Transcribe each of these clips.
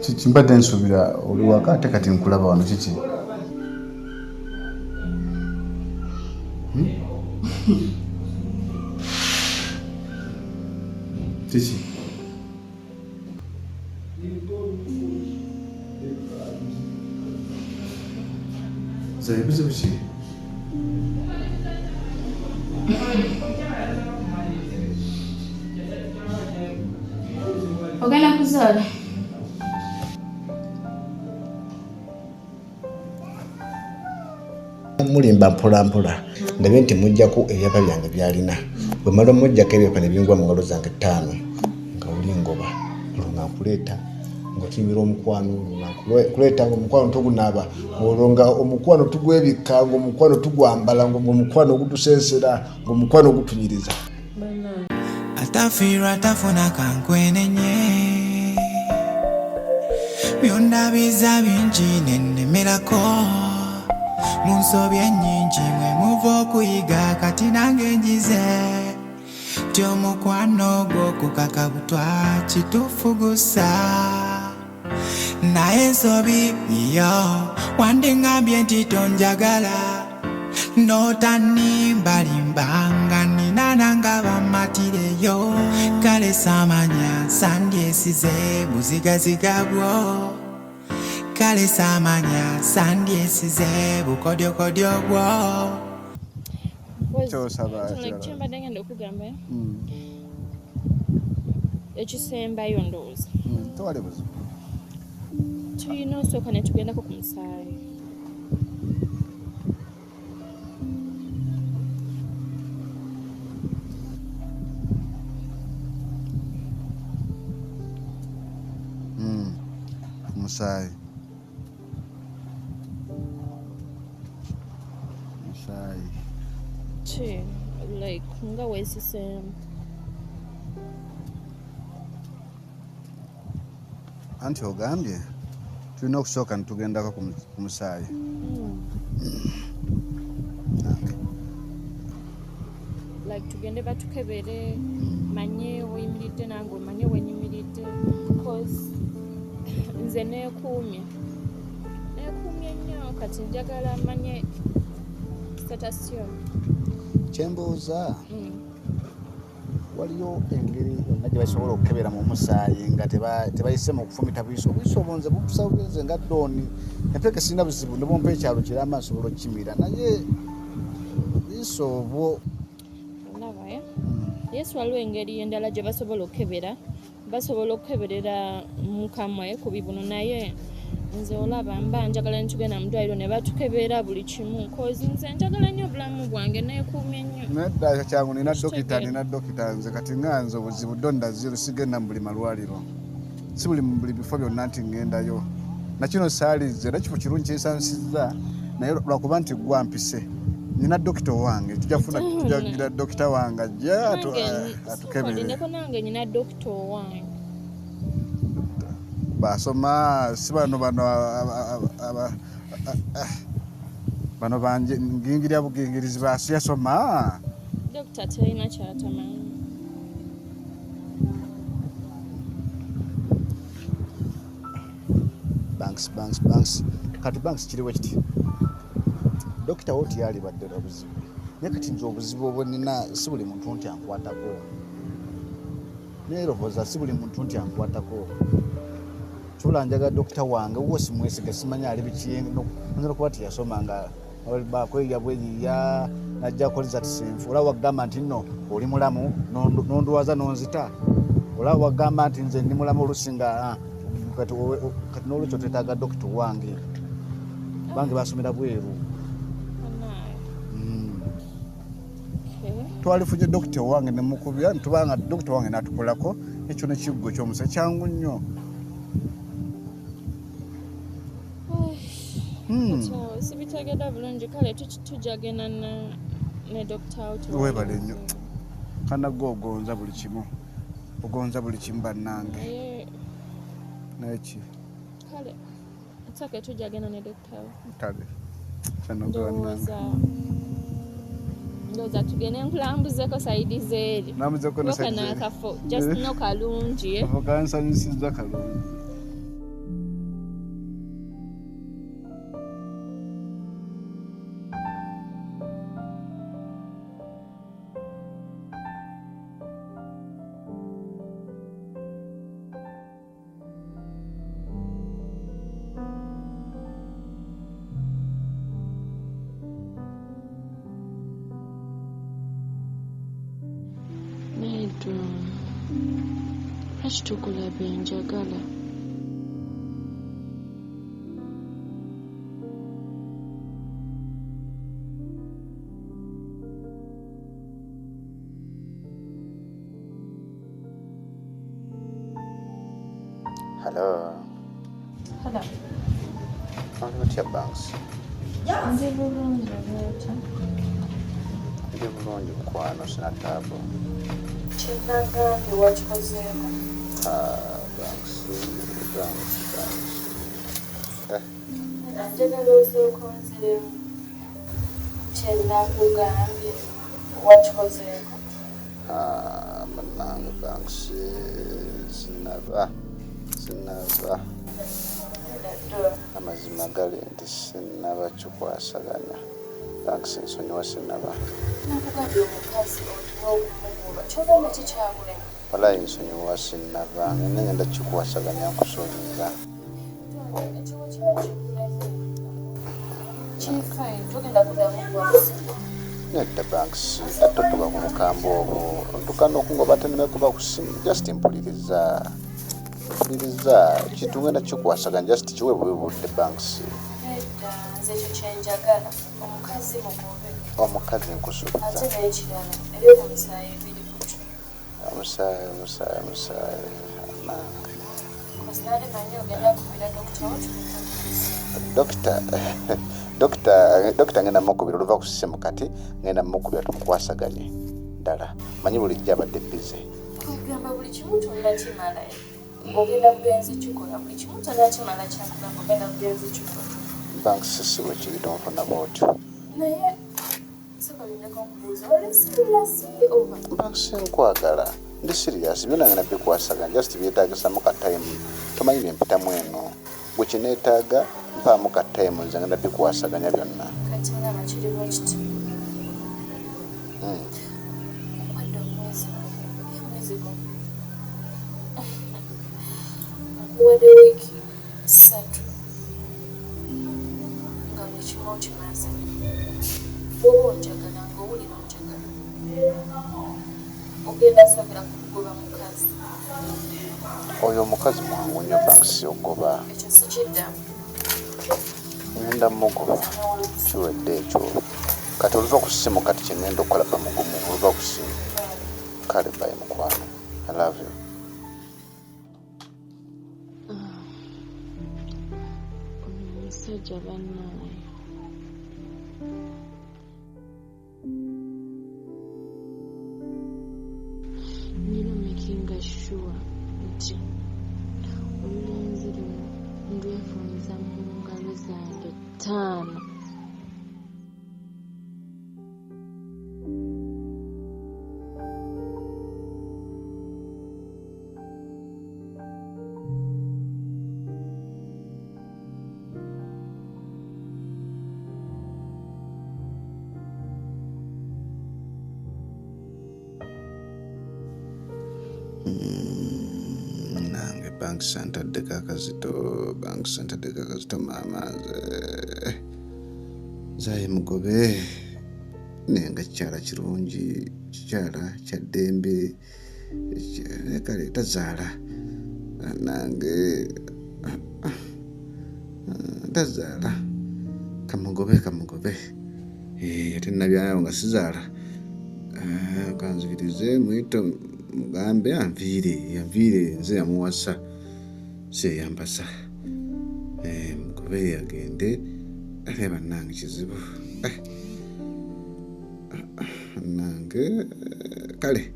Kimbadde nsubira oli waka ate kati nkulaba wano kiki? Kiki? Zaye bizibu ki? Ogenda kuzaala? Mulimba mpolampola ndabe nti mujjako ebyapa byange byalina bwe mala mujjako ebyapa ne bingwa mu ngalo zange 5 nga oli ngoba nga nkuleeta ng'okinyira omukwano kuleeta ng'omukwano togunaaba olwo omukwano tugwebikka ng'omukwano tugwambala ng'omukwano ogutusensera ng'omukwano ogutunyiriza atafiirwa tafuna kankwenenye byonna biza bingi nennemerako munsobi ennyingi mwe muva okuyiga kati nange njize ti omukwano gw'okukakabutwa kitufugusa naye ensobi yo wandiŋŋambye nti tonjagala n'otanimbalimbanga nina nanga bamatireyo kale saamanya sandyesize buzigaziga bwo kale saamanya sandyesize bukodyokodyo bwo kyembadde ngenda okugamba ekisembayo ndowooza tewali buzibu tulina osooka ne tugendako ku musaayi musaayi ki like nga weesiseemu anti ogambye tulina okusooka ne tugendako ku musaayi like tugende batukebere manye oyimiridde nange omanye wenyimiridde because nze neekuumye nnyo kati njagala manye statasyo kyembuuza waliyo engeri yonna gye basobola okukebera mu musaayi nga tebayise mu kufumita bwiso obunze bukusa bugenze nga dooni empeke sirina buzibu ne bompa ekyalo kirama nsobola okukimira naye bwiso obwo olaba yesu waliwo engeri endala gye basobola okukeberera mukamwe ku bibuno naye nze olaba mba njagala netugenda mu ddwaliro ne batukebera buli kimu kozi nze njagala nnyo obulamu bwange neekuumye nnyo nedda kyangu nina dokita nze kati nga nze obuzibu donda zero sigenda mu buli malwaliro si buli mu buli bifo byonna nti ngendayo nakino saalize era kifo kirungi kyensansizza naye lwakuba nti gwampise nina dokita wange tujagira dokita wange ajja atukebere ndeko nange nina dokita wange basoma si bano banje ngingirya bugingirizi basiyasoma dokita terina kyatamanyi banks kati banks kiriwe kiti dokita woti yali baddera obuzibu naye kati nze obuzibu obwo nina si buli muntu nti ankwatako neeroboza si buli muntu nti ankwatako tulanjaga dokita wange wosi mwesiga simanya ali bikiyengo nzira kuba tiyasoma nga bakweyya bweyiya najja kukoleza tisenfu olaba wagamba nti nno oli mulamu nonduwaza nonzita olaba wagamba nti nze ndi mulamu olusinga kati n'olwekyo twetaaga dokita wange bange basomera bweru twalifunye dokita wange nemukubira ntubanga dokita wange natukolako ekyo nekiggo kyomusa kyangu nnyo sibitegedde bulungi kale tujagenda ne dokita webale nnyo kanagwe ogonza buli kimu bannange neki kale nsake tujagenda ne dokita kale ndowooza tugende nkulambuzeko sayidi zeeri namuzeko kanakafo just no kalungi kansanyusizza kalungi lwaki tukulaba enjagala? Hello. Hello. Oli otya Banks? Ndi bulungi bweta. Ndi bulungi mukwano sina taabu. Kinagambye wakikozeeko. Banks. Njagala osooka onziremu kyenakugambye wakikozeeko. Bannange Banks, sinaba. Amazima gali nti sinaba kikwasaganya. Banks nsonyiwa sinaba. Nakugambye omukazi otuwa okumubuuba kyobanga kikyabulema. Walayi nsonyiwa sinaba. Ngenda kikwasaganya nkusonyiza. Ekiwo kiba kikuleme. Kifine tugenda kuddamu kubakusiba. Nedda Banks, ate tuba ku bukambwe obwo. Ntukana okungoba tenekuba kusimu. Just mpuliriza. Kitugenda kikwasaganya just kiwe budde Banks. Nedda nze ekyo kyenjagala omukazi mugobe. Omukazi nkusuubiza. Ate n'ekirala eri ku musaayi ebiri kutyo. Omusaayi. Kozinali manyi ogenda kubira Dokita ngenda mukubira oluva ku ssimu kati ngenda mukubira tumukwasaganye ddala. Manyi bulijjo abadde bize. Kugamba buli kimu tonna kimala. Ogenda kugenza ekikola buli kimu tonna kimala kyakugamba ogenda kugenza ekikola. Banks si bwe kiri tonfuna bw'otyo. Naye sibalindeko nkubuuza oli siriyasi oba? Banks nkwagala. Ndi serious byonna ngenda bikwasaganya just byetaagisamu ka time. Tomanyi byempitamu eno. Bwe kineetaaga mpaamu ka time nze ngenda bikwasaganya byonna. Kati ngaba kirimu kiti. Okwadde omwezi gumu. Nkuwadde wiiki 3 nga buli kimu okimaze. Bw'oba onjagala ng'owulira onjagala. Ogenda sookera kugoba mukazi. Oyo omukazi mwangu nnyo Banks ogoba. Ekyo sikiddamu. Ngenda mugoba kiwedde ekyo. Kati oluva ku ssimu kati kyengenda okukola bamugumu oluva ku ssimu. Kale bayi mukwano. I love you. Omusajja bannaawe. Nina making sure nti olulenzi luno ndwefunza mu ngalo zange 5. Nange Banks antaddeko akazito maama zaye mugobe naye nga kikyala kirungi kikyala kya ddembe kale tazaala nange tazaala kamugobe ate nabyawo nga sizaala kanzikirize mwito mugambe anviire nze yamuwasa seyambasa mugobe agende ate bannange kizibu nange kale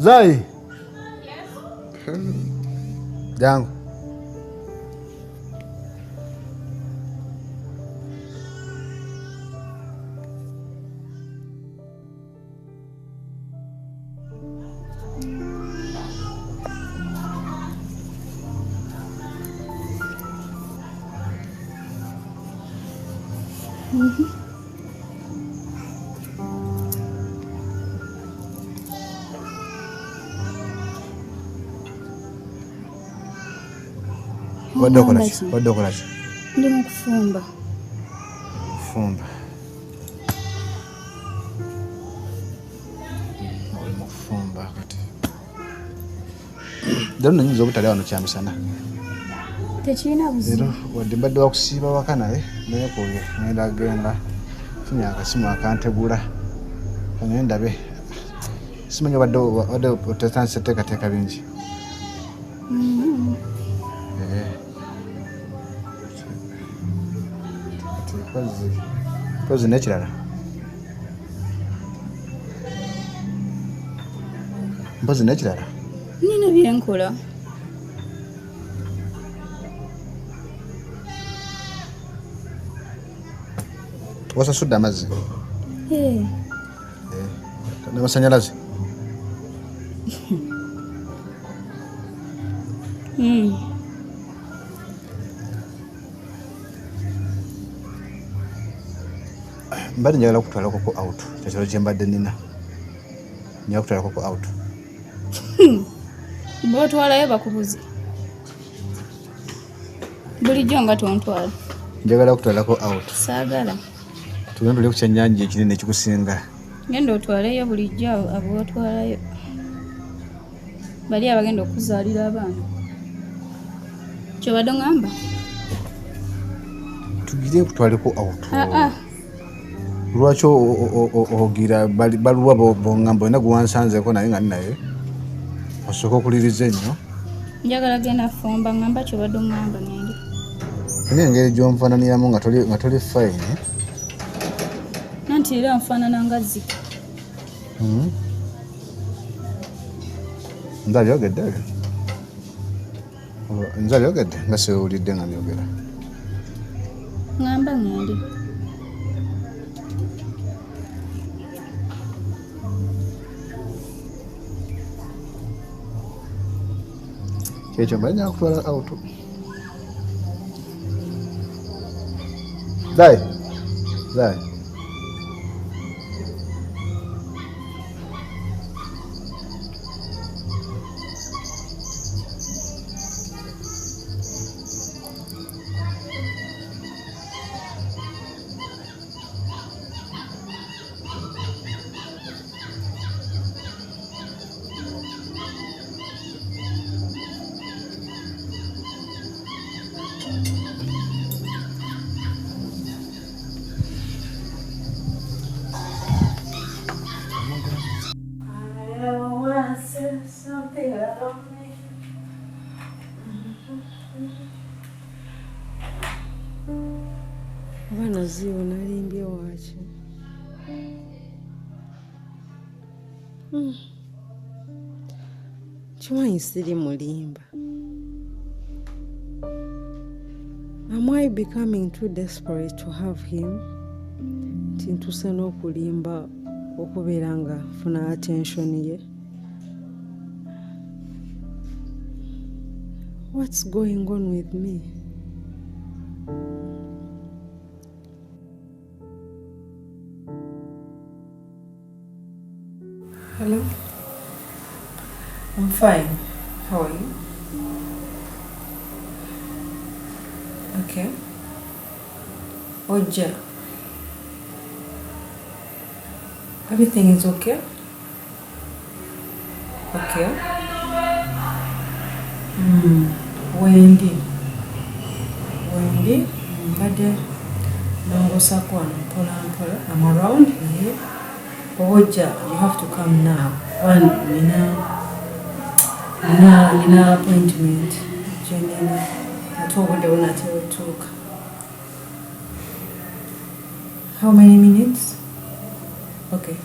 Zai. Jangu. wadde okola ki? Ndi mu kufumba. Kufumba. Oli mu kufumba kati. Leero nnyinza obutali wano kyamisana. Tekirina buzibu. Leero wadde mbadde wakusiiba waka naye neekubye ngenda genda funye akasimu akantegula naye ndabe simanyi wadde otetandise teekateeka bingi. Kozi n'ekirala mpozi n'ekirala Nina byenkola. wasasudde amazzi n'amasanyalaze mbadde njagala kutwalako out kyekiro kye mbadde nina njagala kutwalako out Bw'otwalayo bakubuze. Bulijjo nga tontwala. njagala kutwalako out Saagala. tugenda tuli ku kyennyanja ekinene ekikusinga. Genda otwaleyo bulijjo abo otwalayo. Bali abagenda okuzaalira abaana. Kyobadde ngamba? Tugire kutwaleko out. Lwaki ogira baluwa bongamba olina gwewansanzeko naye nga ninaye osooka okuliriza ennyo. Njagala genda fumba ngamba kyobadde ngamba nenge. Naye engeri gy'onfaananiramu nga toli fayini. Nanti era nfaanana nga Zika. Nze abyogedde ebyo? Nze abyogedde nga siwulidde nga byogera. Ngamba ngende. Kyekyo mbadde njagala kutwala out. Zai. Abaana ziwo nalimbye waki. Kimanyi siri mulimba. Am I becoming too desperate to have him? Nti ntuse n'okulimba okubeera nga nfuna attention ye. What's going on with me? Hello? I'm fine. How are you? Okay. Oja. Everything is okay? Okay. Wendy, mbadde nongosako wano mpolampola. I'm around here. Oja, you have to come now. Nina appointment. Jenny, natobodde onatera otuuka. How many minutes? Okay.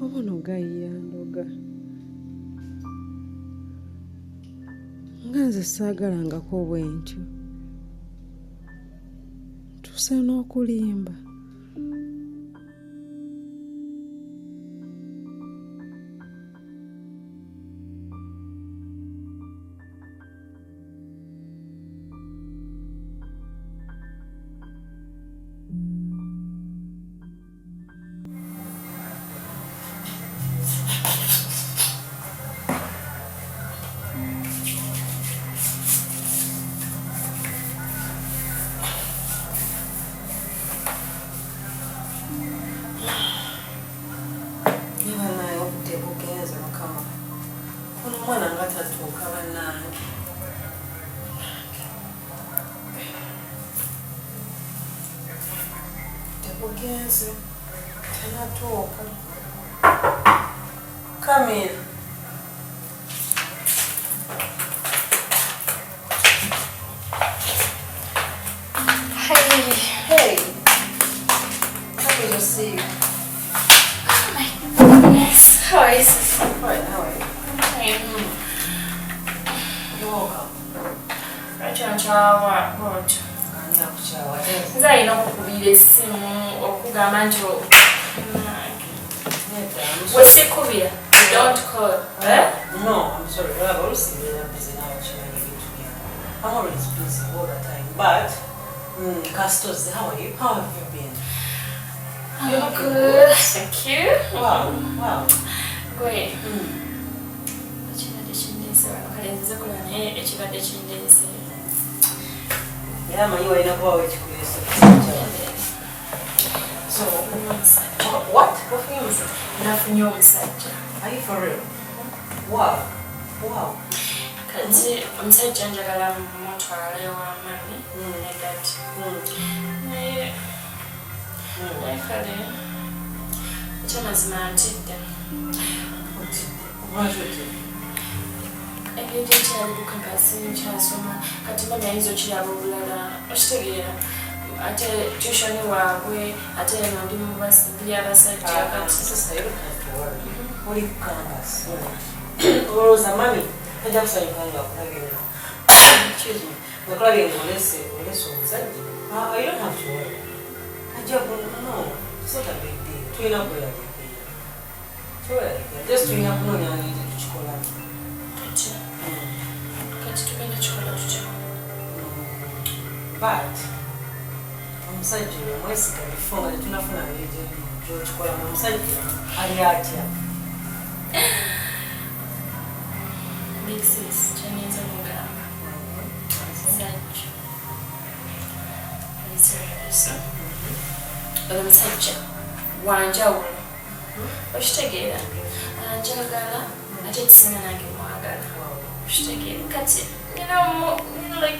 Obono gayiya ndoga. Nga nze saagalangako bwentyo. Tuse n'okulimba. Ugenzi. Tenatoka. Come in. Hey. Happy to see you. Oh my goodness. How is it? Fine, how are you? You're welcome. Rachonchawa, God. Nze alina okukubira essimu okugamba nti wesikubira don't call. No, I'm sorry. I've always been busy now. I'm always busy all the time. But, Castos, how are you? How have you been? I'm good. Thank you. Wow. Great. Ekibadde kindeese wano kale nzize kulaba naye ekibadde kindeese. Era manyi walina kuba wekikuleesa. So, what? Wafunye omusajja? Nafunye omusajja. Are you for real? Wow. Kati omusajja njagala mumutwale wa mami ne dati. Naye kale ekyamazima ntidde. Engeri gy'ekyali ku kampasi nkyasoma kati mami ayinza okiraba obulala okitegeera ate tushoni waabwe ate eno ndi mu by'abasajja kati oli ku kampasi olowooza mami tajja kusanyuka nga akulabira ngakulabire ngaolese omusajja. You don't have to worry. No, it's not a big deal. Tulina kweyagirira just tulina kunoonya ngeri tukikola. Kati tugenda kikola tutya? But omusajja oyo mwesiga before nga tetunafuna ngeri gyokikolamu. Omusajja ali atya? Big sis, kyanyinza okugamba omusajja ali serious. Oyo omusajja wanjawulo okitegeera anjagala ate ekisinga nange mwagala okitegeera kati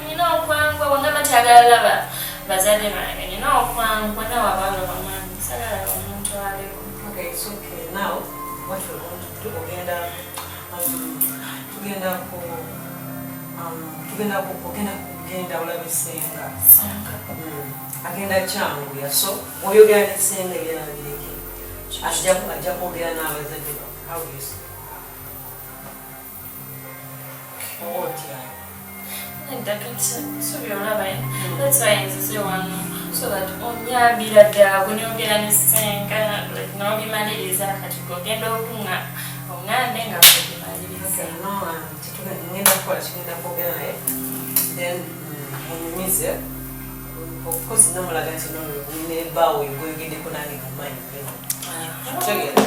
nina okwangwa wangamba nti agala bazadde bange nina okwangwa nawe abaana bamwami sagala omuntu aleko. Okay, it's okay. Now, what we're going to do, tugenda olabe senga. Agenda kyanguya. So, oyogera ne senga byonna bireke. Ajja kwogera n'abazadde bo. How do you see? So that's why nzize wano so that onyambira ddala bw'onyogera ne senga n'obimaliriza kati gogenda okunga oŋŋambe nga bwebimaliriza. Ngenda kukola kigenda kwogera naye then munyumize of course namulaga nti nebaawo egoyogeddeko nange mumanyi tegera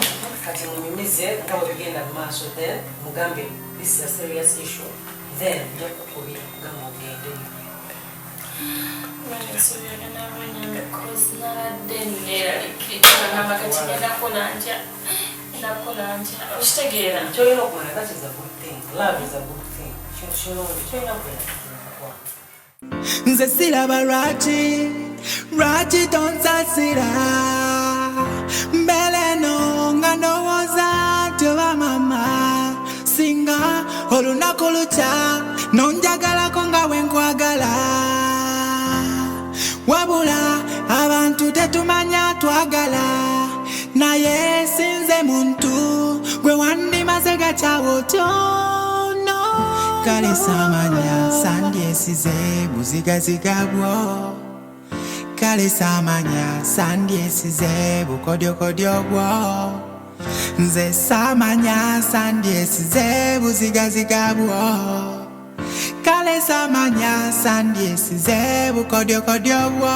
kati munyumize nga bwebigenda mu maaso then mugambe this is a serious issue then njakukubira kugamba ogende. Kyolina okumanya that is a good thing. Love is a good thing. Kyolina okumanya. Nze siraba lwaki tonsasira mbeleno nga ndowooza nti oba mama singa olunaku lukya nonjagalako nga bwe nkwagala wabula abantu tetumanya twagala naye sinze muntu gwe wandimaze gakyawo kyono kale samanya sandyesize buzigaziga bwo kale samanya sandyesize bukodyokodyo bwo nze samanya sandyesize buzigaziga bwo kale samanya sandyesize bukodyokodyo bwo